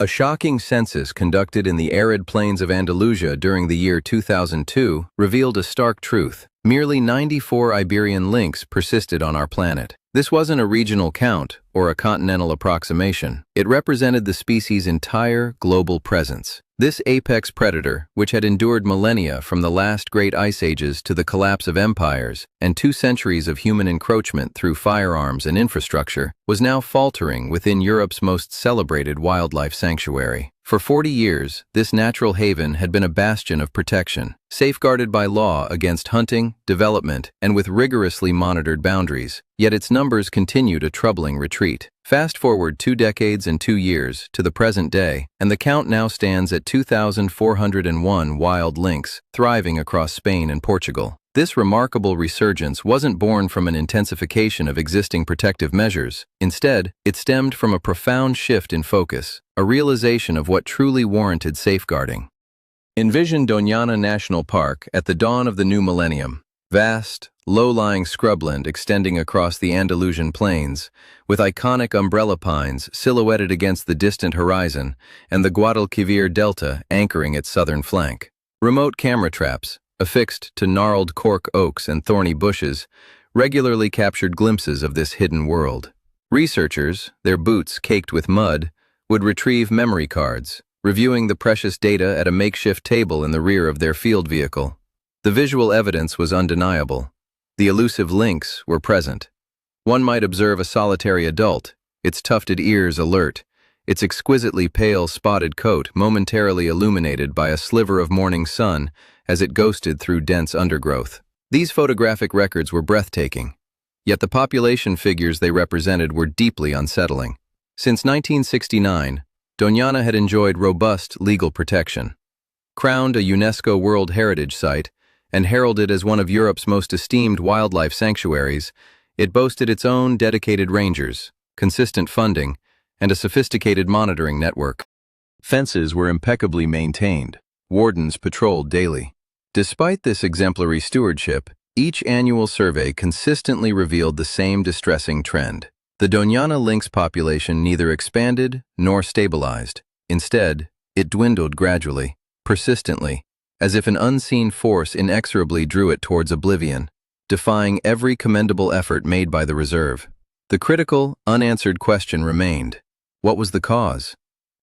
A shocking census conducted in the arid plains of Andalusia during the year 2002 revealed a stark truth. Merely 94 Iberian lynx persisted on our planet. This wasn't a regional count or a continental approximation. It represented the species' entire global presence. This apex predator, which had endured millennia from the last great ice ages to the collapse of empires and 2 centuries of human encroachment through firearms and infrastructure, was now faltering within Europe's most celebrated wildlife sanctuary. For 40 years, this natural haven had been a bastion of protection, safeguarded by law against hunting, development, and with rigorously monitored boundaries. Yet its numbers continued a troubling retreat. Fast forward 2 decades and 2 years to the present day, and the count now stands at 2,401 wild lynx, thriving across Spain and Portugal. This remarkable resurgence wasn't born from an intensification of existing protective measures. Instead, it stemmed from a profound shift in focus, a realization of what truly warranted safeguarding. Envision Doñana National Park at the dawn of the new millennium. Vast, low-lying scrubland extending across the Andalusian plains, with iconic umbrella pines silhouetted against the distant horizon and the Guadalquivir Delta anchoring its southern flank. Remote camera traps, affixed to gnarled cork oaks and thorny bushes, regularly captured glimpses of this hidden world. Researchers, their boots caked with mud, would retrieve memory cards, reviewing the precious data at a makeshift table in the rear of their field vehicle. The visual evidence was undeniable. The elusive lynx were present. One might observe a solitary adult, its tufted ears alert, its exquisitely pale spotted coat momentarily illuminated by a sliver of morning sun as it ghosted through dense undergrowth. These photographic records were breathtaking, yet the population figures they represented were deeply unsettling. Since 1969, Doñana had enjoyed robust legal protection. Crowned a UNESCO World Heritage Site and heralded as one of Europe's most esteemed wildlife sanctuaries, it boasted its own dedicated rangers, consistent funding, and a sophisticated monitoring network. Fences were impeccably maintained. Wardens patrolled daily. Despite this exemplary stewardship, each annual survey consistently revealed the same distressing trend. The Doñana lynx population neither expanded nor stabilized. Instead, it dwindled gradually, persistently, as if an unseen force inexorably drew it towards oblivion, defying every commendable effort made by the reserve. The critical, unanswered question remained: what was the cause?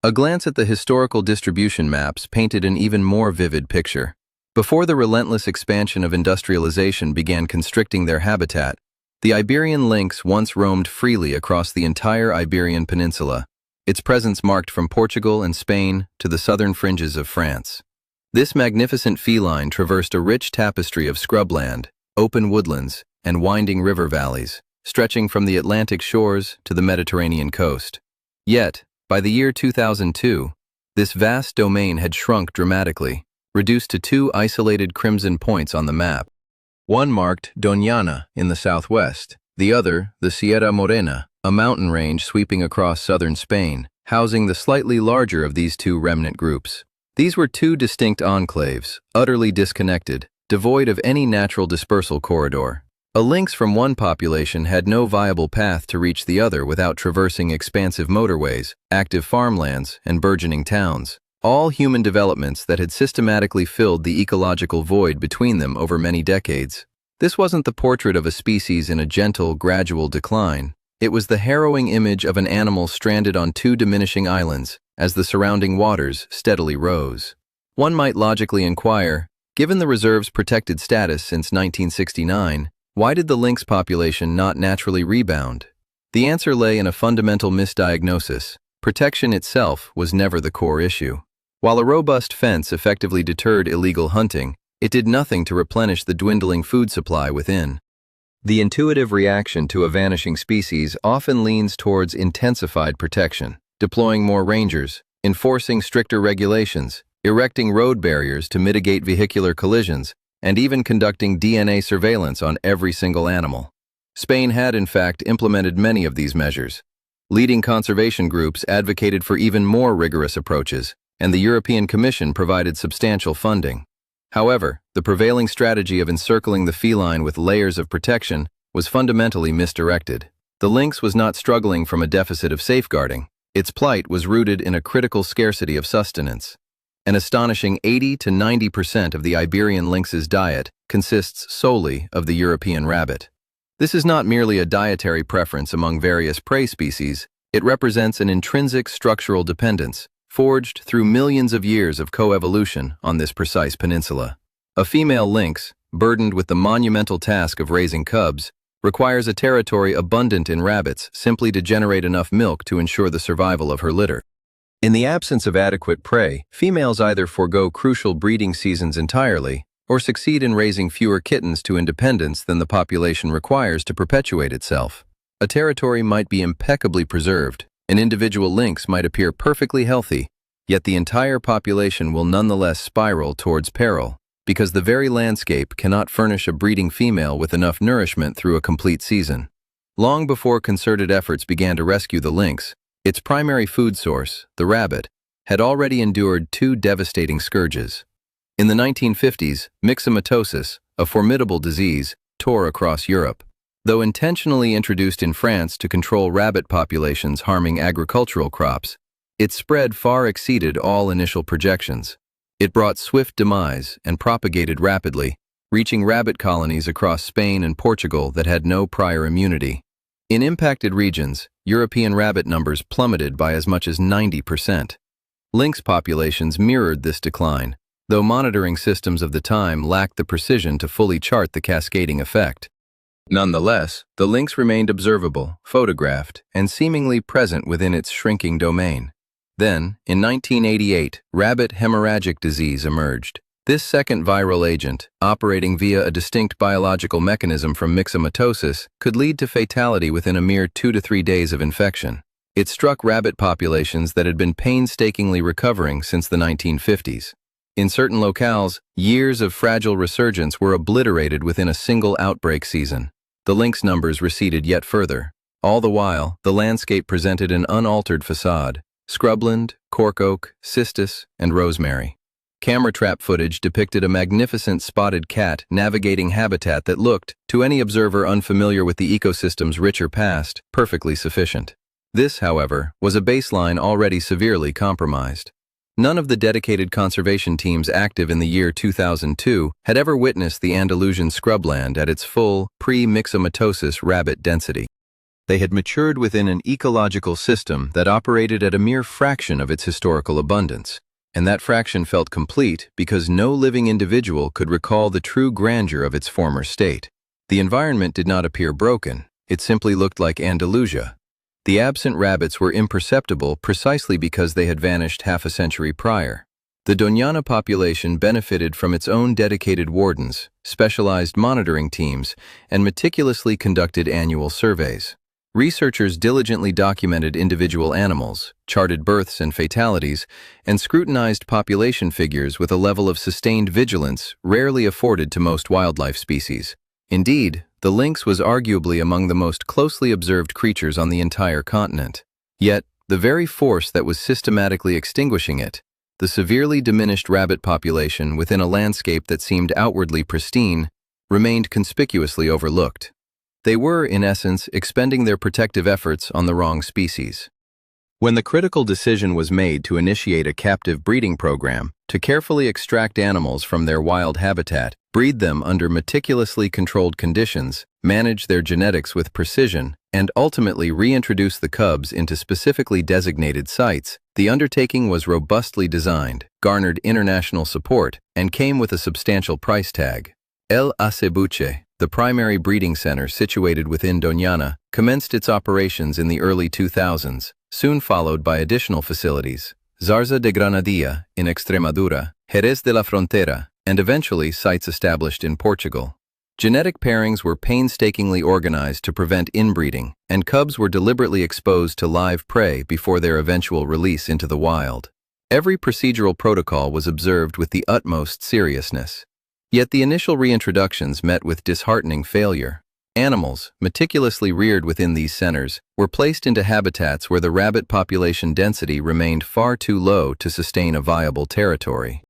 A glance at the historical distribution maps painted an even more vivid picture. Before the relentless expansion of industrialization began constricting their habitat, the Iberian lynx once roamed freely across the entire Iberian Peninsula, its presence marked from Portugal and Spain to the southern fringes of France. This magnificent feline traversed a rich tapestry of scrubland, open woodlands, and winding river valleys, stretching from the Atlantic shores to the Mediterranean coast. Yet, by the year 2002, this vast domain had shrunk dramatically, reduced to 2 isolated crimson points on the map. One marked Doñana in the southwest, the other the Sierra Morena, a mountain range sweeping across southern Spain, housing the slightly larger of these 2 remnant groups. These were 2 distinct enclaves, utterly disconnected, devoid of any natural dispersal corridor. A lynx from one population had no viable path to reach the other without traversing expansive motorways, active farmlands, and burgeoning towns, all human developments that had systematically filled the ecological void between them over many decades. This wasn't the portrait of a species in a gentle, gradual decline. It was the harrowing image of an animal stranded on 2 diminishing islands, as the surrounding waters steadily rose. One might logically inquire, given the reserve's protected status since 1969, why did the lynx population not naturally rebound? The answer lay in a fundamental misdiagnosis. Protection itself was never the core issue. While a robust fence effectively deterred illegal hunting, it did nothing to replenish the dwindling food supply within. The intuitive reaction to a vanishing species often leans towards intensified protection, deploying more rangers, enforcing stricter regulations, erecting road barriers to mitigate vehicular collisions, and even conducting DNA surveillance on every single animal. Spain had, in fact, implemented many of these measures. Leading conservation groups advocated for even more rigorous approaches, and the European Commission provided substantial funding. However, the prevailing strategy of encircling the feline with layers of protection was fundamentally misdirected. The lynx was not struggling from a deficit of safeguarding. Its plight was rooted in a critical scarcity of sustenance. An astonishing 80 to 90% of the Iberian lynx's diet consists solely of the European rabbit. This is not merely a dietary preference among various prey species, it represents an intrinsic structural dependence, forged through millions of years of coevolution on this precise peninsula. A female lynx, burdened with the monumental task of raising cubs, requires a territory abundant in rabbits simply to generate enough milk to ensure the survival of her litter. In the absence of adequate prey, females either forego crucial breeding seasons entirely or succeed in raising fewer kittens to independence than the population requires to perpetuate itself. A territory might be impeccably preserved, an individual lynx might appear perfectly healthy, yet the entire population will nonetheless spiral towards peril, because the very landscape cannot furnish a breeding female with enough nourishment through a complete season. Long before concerted efforts began to rescue the lynx, its primary food source, the rabbit, had already endured two devastating scourges. In the 1950s, myxomatosis, a formidable disease, tore across Europe. Though intentionally introduced in France to control rabbit populations harming agricultural crops, its spread far exceeded all initial projections. It brought swift demise and propagated rapidly, reaching rabbit colonies across Spain and Portugal that had no prior immunity. In impacted regions, European rabbit numbers plummeted by as much as 90%. Lynx populations mirrored this decline, though monitoring systems of the time lacked the precision to fully chart the cascading effect. Nonetheless, the lynx remained observable, photographed, and seemingly present within its shrinking domain. Then, in 1988, rabbit hemorrhagic disease emerged. This second viral agent, operating via a distinct biological mechanism from myxomatosis, could lead to fatality within a mere 2 to 3 days of infection. It struck rabbit populations that had been painstakingly recovering since the 1950s. In certain locales, years of fragile resurgence were obliterated within a single outbreak season. The lynx numbers receded yet further. All the while, the landscape presented an unaltered facade: scrubland, cork oak, cistus, and rosemary. Camera trap footage depicted a magnificent spotted cat navigating habitat that looked, to any observer unfamiliar with the ecosystem's richer past, perfectly sufficient. This, however, was a baseline already severely compromised. None of the dedicated conservation teams active in the year 2002 had ever witnessed the Andalusian scrubland at its full, pre-myxomatosis rabbit density. They had matured within an ecological system that operated at a mere fraction of its historical abundance, and that fraction felt complete because no living individual could recall the true grandeur of its former state. The environment did not appear broken, it simply looked like Andalusia. The absent rabbits were imperceptible precisely because they had vanished half a century prior. The Doñana population benefited from its own dedicated wardens, specialized monitoring teams, and meticulously conducted annual surveys. Researchers diligently documented individual animals, charted births and fatalities, and scrutinized population figures with a level of sustained vigilance rarely afforded to most wildlife species. Indeed, the lynx was arguably among the most closely observed creatures on the entire continent. Yet, the very force that was systematically extinguishing it, the severely diminished rabbit population within a landscape that seemed outwardly pristine, remained conspicuously overlooked. They were, in essence, expending their protective efforts on the wrong species. When the critical decision was made to initiate a captive breeding program, to carefully extract animals from their wild habitat, breed them under meticulously controlled conditions, manage their genetics with precision, and ultimately reintroduce the cubs into specifically designated sites, the undertaking was robustly designed, garnered international support, and came with a substantial price tag. El Acebuche, the primary breeding center situated within Doñana, commenced its operations in the early 2000s, soon followed by additional facilities: Zarza de Granadilla in Extremadura, Jerez de la Frontera, and eventually sites established in Portugal. Genetic pairings were painstakingly organized to prevent inbreeding, and cubs were deliberately exposed to live prey before their eventual release into the wild. Every procedural protocol was observed with the utmost seriousness. Yet the initial reintroductions met with disheartening failure. Animals, meticulously reared within these centers, were placed into habitats where the rabbit population density remained far too low to sustain a viable territory.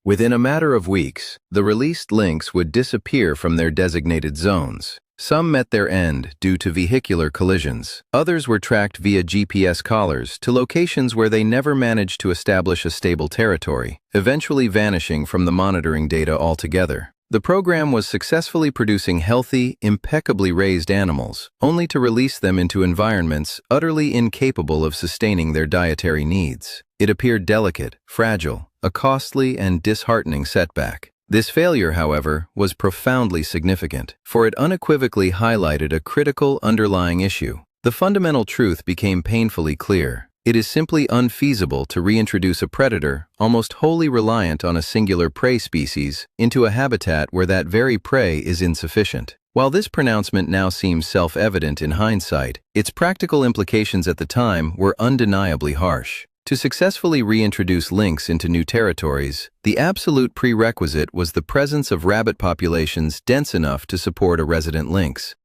Within a matter of weeks, the released lynx would disappear from their designated zones. Some met their end due to vehicular collisions. Others were tracked via GPS collars to locations where they never managed to establish a stable territory, eventually vanishing from the monitoring data altogether. The program was successfully producing healthy, impeccably raised animals, only to release them into environments utterly incapable of sustaining their dietary needs. It appeared delicate, fragile, a costly and disheartening setback. This failure, however, was profoundly significant, for it unequivocally highlighted a critical underlying issue. The fundamental truth became painfully clear. It is simply unfeasible to reintroduce a predator, almost wholly reliant on a singular prey species, into a habitat where that very prey is insufficient. While this pronouncement now seems self-evident in hindsight, its practical implications at the time were undeniably harsh. To successfully reintroduce lynx into new territories, the absolute prerequisite was the presence of rabbit populations dense enough to support a resident lynx.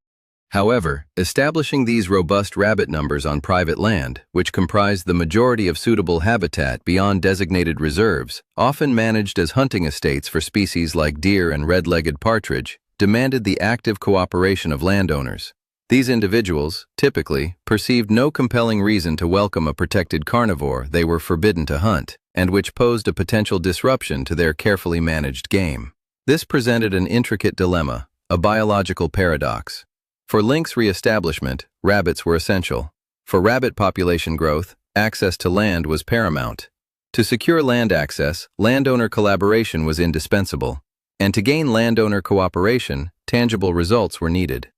However, establishing these robust rabbit numbers on private land, which comprised the majority of suitable habitat beyond designated reserves, often managed as hunting estates for species like deer and red-legged partridge, demanded the active cooperation of landowners. These individuals, typically, perceived no compelling reason to welcome a protected carnivore they were forbidden to hunt, and which posed a potential disruption to their carefully managed game. This presented an intricate dilemma, a biological paradox. For lynx reestablishment, rabbits were essential. For rabbit population growth, access to land was paramount. To secure land access, landowner collaboration was indispensable. And to gain landowner cooperation, tangible results were needed.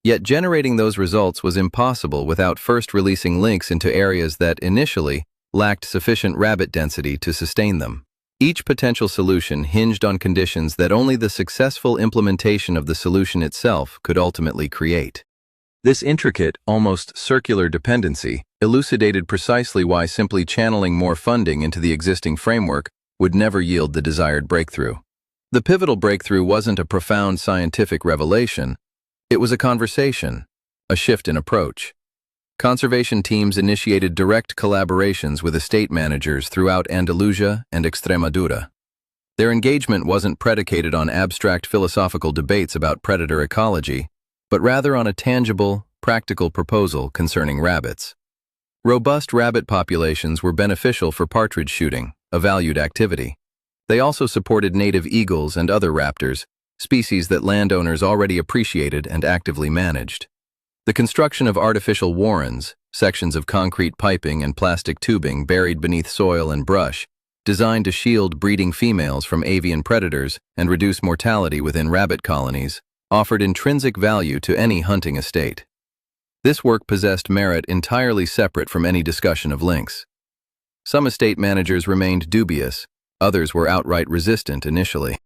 Yet generating those results was impossible without first releasing lynx into areas that, initially, lacked sufficient rabbit density to sustain them. Each potential solution hinged on conditions that only the successful implementation of the solution itself could ultimately create. This intricate, almost circular dependency elucidated precisely why simply channeling more funding into the existing framework would never yield the desired breakthrough. The pivotal breakthrough wasn't a profound scientific revelation. It was a conversation, a shift in approach. Conservation teams initiated direct collaborations with estate managers throughout Andalusia and Extremadura. Their engagement wasn't predicated on abstract philosophical debates about predator ecology, but rather on a tangible, practical proposal concerning rabbits. Robust rabbit populations were beneficial for partridge shooting, a valued activity. They also supported native eagles and other raptors, species that landowners already appreciated and actively managed. The construction of artificial warrens, sections of concrete piping and plastic tubing buried beneath soil and brush, designed to shield breeding females from avian predators and reduce mortality within rabbit colonies, offered intrinsic value to any hunting estate. This work possessed merit entirely separate from any discussion of lynx. Some estate managers remained dubious, others were outright resistant initially.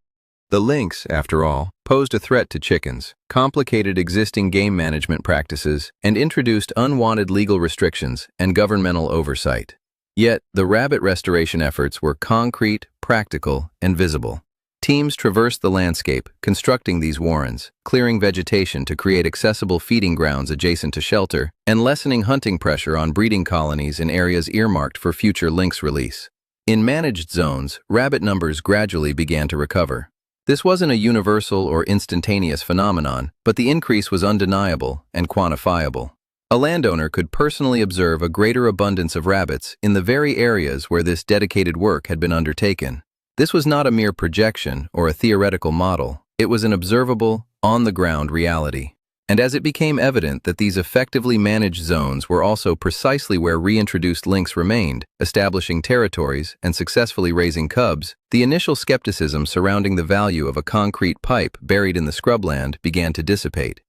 The lynx, after all, posed a threat to chickens, complicated existing game management practices, and introduced unwanted legal restrictions and governmental oversight. Yet, the rabbit restoration efforts were concrete, practical, and visible. Teams traversed the landscape, constructing these warrens, clearing vegetation to create accessible feeding grounds adjacent to shelter, and lessening hunting pressure on breeding colonies in areas earmarked for future lynx release. In managed zones, rabbit numbers gradually began to recover. This wasn't a universal or instantaneous phenomenon, but the increase was undeniable and quantifiable. A landowner could personally observe a greater abundance of rabbits in the very areas where this dedicated work had been undertaken. This was not a mere projection or a theoretical model. It was an observable, on-the-ground reality. And as it became evident that these effectively managed zones were also precisely where reintroduced lynx remained, establishing territories and successfully raising cubs, the initial skepticism surrounding the value of a concrete pipe buried in the scrubland began to dissipate.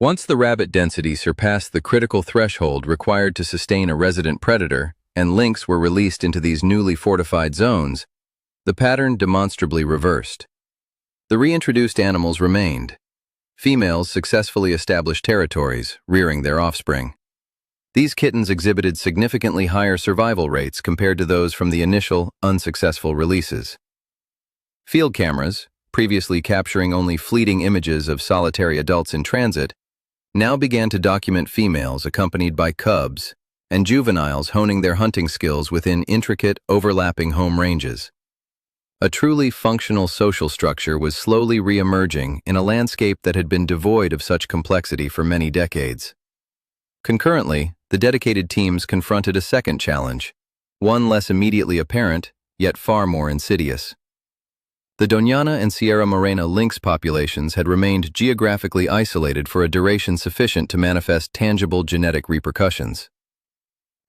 Once the rabbit density surpassed the critical threshold required to sustain a resident predator, and lynx were released into these newly fortified zones, the pattern demonstrably reversed. The reintroduced animals remained. Females successfully established territories, rearing their offspring. These kittens exhibited significantly higher survival rates compared to those from the initial, unsuccessful releases. Field cameras, previously capturing only fleeting images of solitary adults in transit, now began to document females accompanied by cubs and juveniles honing their hunting skills within intricate, overlapping home ranges. A truly functional social structure was slowly re-emerging in a landscape that had been devoid of such complexity for many decades. Concurrently, the dedicated teams confronted a second challenge, one less immediately apparent, yet far more insidious. The Doñana and Sierra Morena lynx populations had remained geographically isolated for a duration sufficient to manifest tangible genetic repercussions.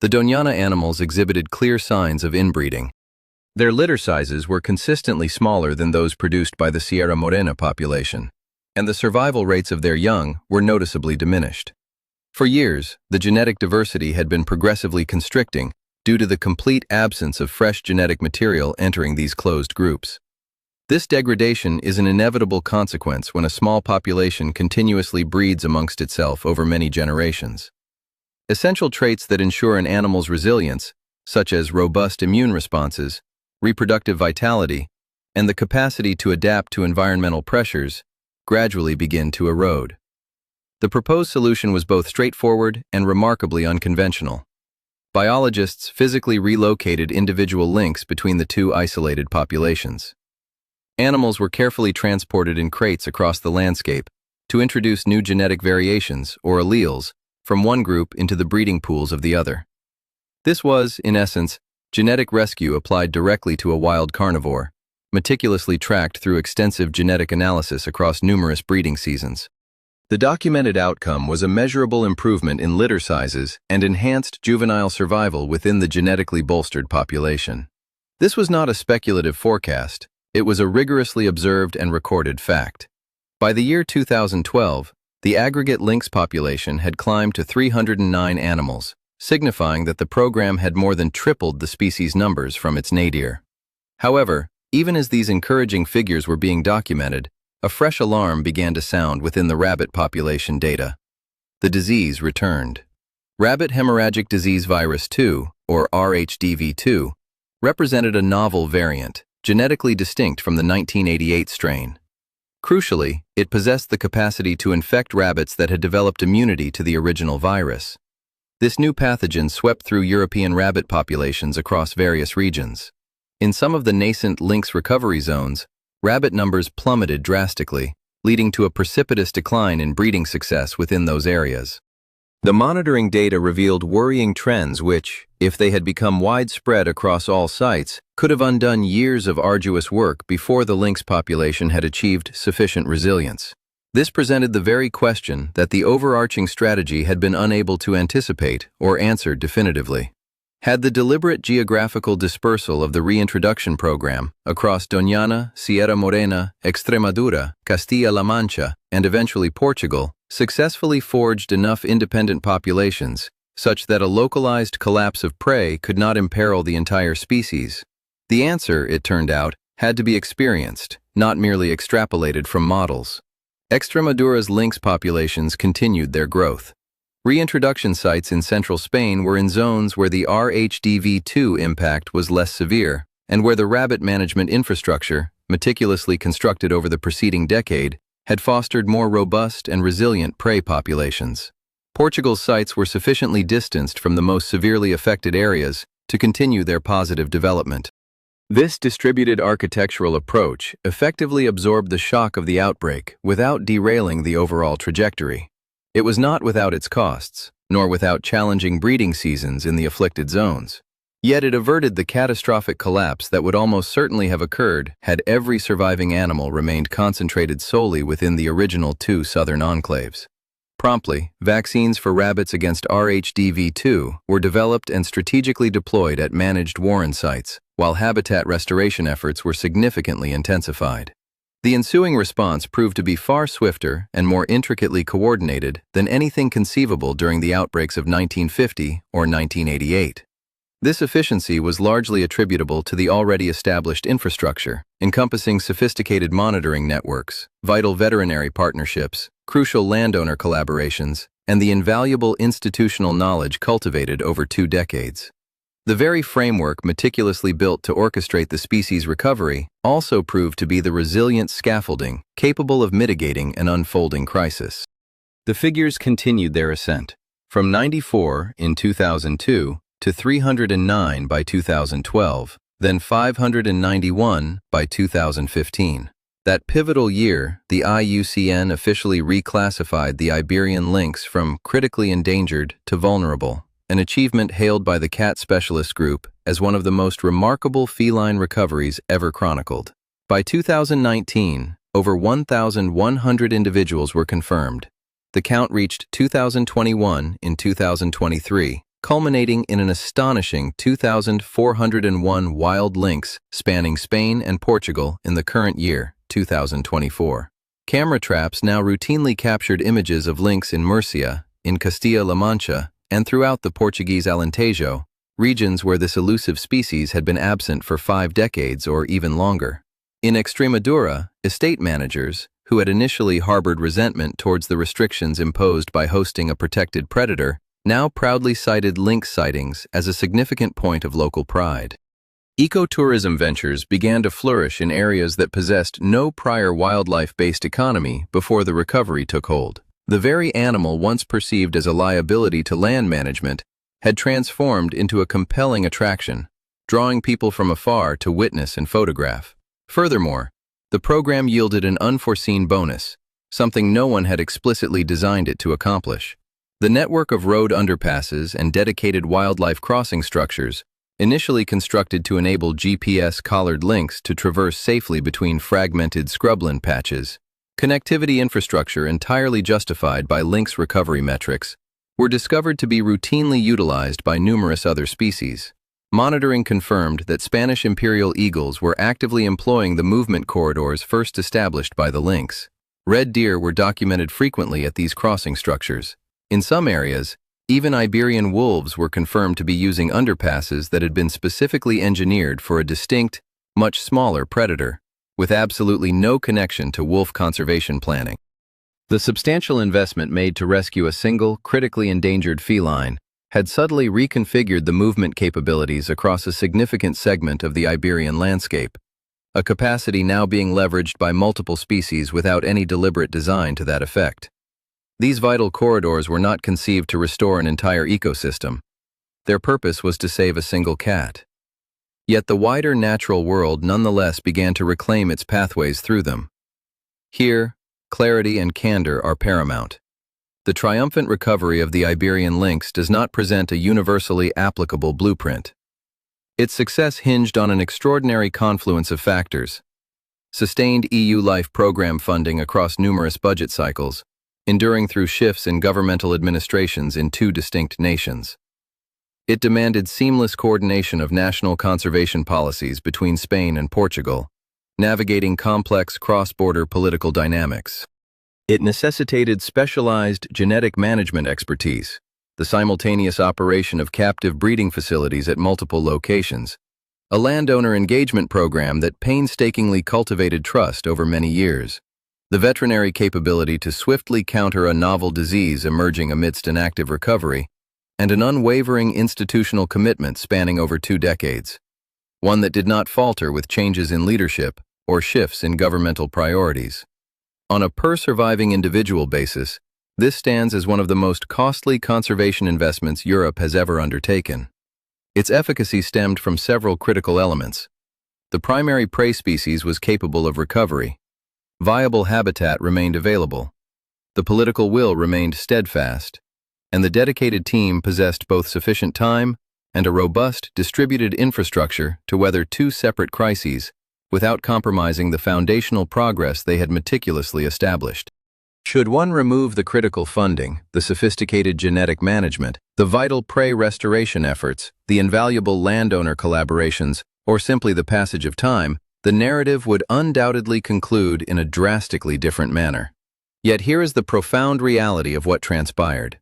The Doñana animals exhibited clear signs of inbreeding. Their litter sizes were consistently smaller than those produced by the Sierra Morena population, and the survival rates of their young were noticeably diminished. For years, the genetic diversity had been progressively constricting due to the complete absence of fresh genetic material entering these closed groups. This degradation is an inevitable consequence when a small population continuously breeds amongst itself over many generations. Essential traits that ensure an animal's resilience, such as robust immune responses, reproductive vitality, and the capacity to adapt to environmental pressures, gradually begin to erode. The proposed solution was both straightforward and remarkably unconventional. Biologists physically relocated individual lynx between the two isolated populations. Animals were carefully transported in crates across the landscape to introduce new genetic variations, or alleles, from one group into the breeding pools of the other. This was, in essence, genetic rescue applied directly to a wild carnivore, meticulously tracked through extensive genetic analysis across numerous breeding seasons. The documented outcome was a measurable improvement in litter sizes and enhanced juvenile survival within the genetically bolstered population. This was not a speculative forecast, it was a rigorously observed and recorded fact. By the year 2012, the aggregate lynx population had climbed to 309 animals, signifying that the program had more than tripled the species' numbers from its nadir. However, even as these encouraging figures were being documented, a fresh alarm began to sound within the rabbit population data. The disease returned. Rabbit hemorrhagic disease virus 2, or RHDV2, represented a novel variant, genetically distinct from the 1988 strain. Crucially, it possessed the capacity to infect rabbits that had developed immunity to the original virus. This new pathogen swept through European rabbit populations across various regions. In some of the nascent lynx recovery zones, rabbit numbers plummeted drastically, leading to a precipitous decline in breeding success within those areas. The monitoring data revealed worrying trends which, if they had become widespread across all sites, could have undone years of arduous work before the lynx population had achieved sufficient resilience. This presented the very question that the overarching strategy had been unable to anticipate or answer definitively. Had the deliberate geographical dispersal of the reintroduction program across Doñana, Sierra Morena, Extremadura, Castilla-La Mancha, and eventually Portugal, successfully forged enough independent populations such that a localized collapse of prey could not imperil the entire species? The answer, it turned out, had to be experienced, not merely extrapolated from models. Extremadura's lynx populations continued their growth. Reintroduction sites in central Spain were in zones where the RHDV2 impact was less severe, and where the rabbit management infrastructure, meticulously constructed over the preceding decade, had fostered more robust and resilient prey populations. Portugal's sites were sufficiently distanced from the most severely affected areas to continue their positive development. This distributed architectural approach effectively absorbed the shock of the outbreak without derailing the overall trajectory. It was not without its costs, nor without challenging breeding seasons in the afflicted zones. Yet it averted the catastrophic collapse that would almost certainly have occurred had every surviving animal remained concentrated solely within the original two southern enclaves. Promptly, vaccines for rabbits against RHDV2 were developed and strategically deployed at managed warren sites, while habitat restoration efforts were significantly intensified. The ensuing response proved to be far swifter and more intricately coordinated than anything conceivable during the outbreaks of 1950 or 1988. This efficiency was largely attributable to the already established infrastructure, encompassing sophisticated monitoring networks, vital veterinary partnerships, crucial landowner collaborations, and the invaluable institutional knowledge cultivated over 2 decades. The very framework meticulously built to orchestrate the species' recovery also proved to be the resilient scaffolding capable of mitigating an unfolding crisis. The figures continued their ascent, from 94 in 2002 to 309 by 2012. then 591 by 2015. That pivotal year, the IUCN officially reclassified the Iberian lynx from critically endangered to vulnerable, an achievement hailed by the cat specialist group as one of the most remarkable feline recoveries ever chronicled. By 2019, over 1,100 individuals were confirmed. The count reached 2,021 in 2023, culminating in an astonishing 2,401 wild lynx spanning Spain and Portugal in the current year, 2024. Camera traps now routinely captured images of lynx in Murcia, in Castilla-La Mancha, and throughout the Portuguese Alentejo, regions where this elusive species had been absent for 5 decades or even longer. In Extremadura, estate managers, who had initially harbored resentment towards the restrictions imposed by hosting a protected predator, now proudly cited lynx sightings as a significant point of local pride. Ecotourism ventures began to flourish in areas that possessed no prior wildlife-based economy before the recovery took hold. The very animal once perceived as a liability to land management had transformed into a compelling attraction, drawing people from afar to witness and photograph. Furthermore, the program yielded an unforeseen bonus, something no one had explicitly designed it to accomplish. The network of road underpasses and dedicated wildlife crossing structures, initially constructed to enable GPS-collared lynx to traverse safely between fragmented scrubland patches, connectivity infrastructure entirely justified by lynx recovery metrics, were discovered to be routinely utilized by numerous other species. Monitoring confirmed that Spanish imperial eagles were actively employing the movement corridors first established by the lynx. Red deer were documented frequently at these crossing structures. In some areas, even Iberian wolves were confirmed to be using underpasses that had been specifically engineered for a distinct, much smaller predator, with absolutely no connection to wolf conservation planning. The substantial investment made to rescue a single, critically endangered feline had subtly reconfigured the movement capabilities across a significant segment of the Iberian landscape, a capacity now being leveraged by multiple species without any deliberate design to that effect. These vital corridors were not conceived to restore an entire ecosystem. Their purpose was to save a single cat. Yet the wider natural world nonetheless began to reclaim its pathways through them. Here, clarity and candor are paramount. The triumphant recovery of the Iberian lynx does not present a universally applicable blueprint. Its success hinged on an extraordinary confluence of factors: sustained EU Life program funding across numerous budget cycles, enduring through shifts in governmental administrations in 2 distinct nations. It demanded seamless coordination of national conservation policies between Spain and Portugal, navigating complex cross-border political dynamics. It necessitated specialized genetic management expertise, the simultaneous operation of captive breeding facilities at multiple locations, a landowner engagement program that painstakingly cultivated trust over many years, the veterinary capability to swiftly counter a novel disease emerging amidst an active recovery, and an unwavering institutional commitment spanning over 2 decades, one that did not falter with changes in leadership or shifts in governmental priorities. On a per-surviving individual basis, this stands as one of the most costly conservation investments Europe has ever undertaken. Its efficacy stemmed from several critical elements. The primary prey species was capable of recovery. Viable habitat remained available. The political will remained steadfast. And the dedicated team possessed both sufficient time and a robust, distributed infrastructure to weather 2 separate crises without compromising the foundational progress they had meticulously established. Should one remove the critical funding, the sophisticated genetic management, the vital prey restoration efforts, the invaluable landowner collaborations, or simply the passage of time, the narrative would undoubtedly conclude in a drastically different manner. Yet here is the profound reality of what transpired.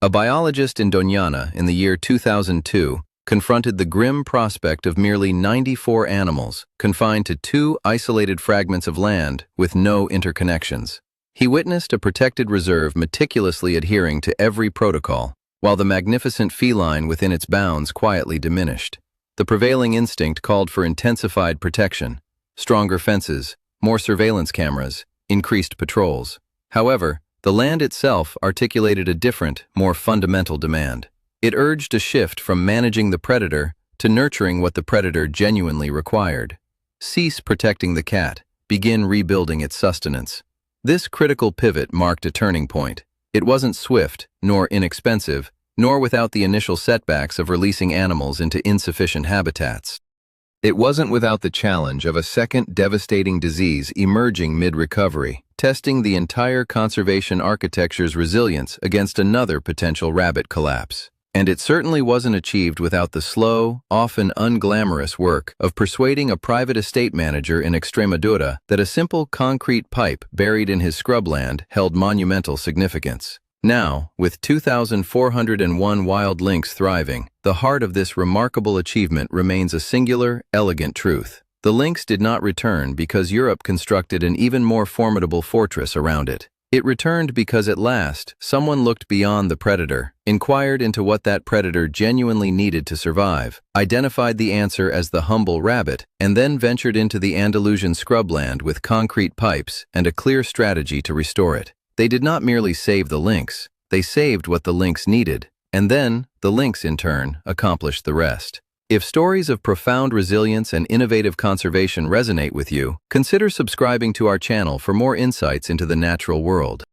A biologist in Doñana in the year 2002 confronted the grim prospect of merely 94 animals confined to 2 isolated fragments of land with no interconnections. He witnessed a protected reserve meticulously adhering to every protocol, while the magnificent feline within its bounds quietly diminished. The prevailing instinct called for intensified protection, stronger fences, more surveillance cameras, increased patrols. However, the land itself articulated a different, more fundamental demand. It urged a shift from managing the predator to nurturing what the predator genuinely required. Cease protecting the cat, begin rebuilding its sustenance. This critical pivot marked a turning point. It wasn't swift, nor inexpensive, nor without the initial setbacks of releasing animals into insufficient habitats. It wasn't without the challenge of a second devastating disease emerging mid-recovery, testing the entire conservation architecture's resilience against another potential rabbit collapse. And it certainly wasn't achieved without the slow, often unglamorous work of persuading a private estate manager in Extremadura that a simple concrete pipe buried in his scrubland held monumental significance. Now, with 2,401 wild lynx thriving, the heart of this remarkable achievement remains a singular, elegant truth. The lynx did not return because Europe constructed an even more formidable fortress around it. It returned because at last, someone looked beyond the predator, inquired into what that predator genuinely needed to survive, identified the answer as the humble rabbit, and then ventured into the Andalusian scrubland with concrete pipes and a clear strategy to restore it. They did not merely save the lynx, they saved what the lynx needed, and then, the lynx in turn, accomplished the rest. If stories of profound resilience and innovative conservation resonate with you, consider subscribing to our channel for more insights into the natural world.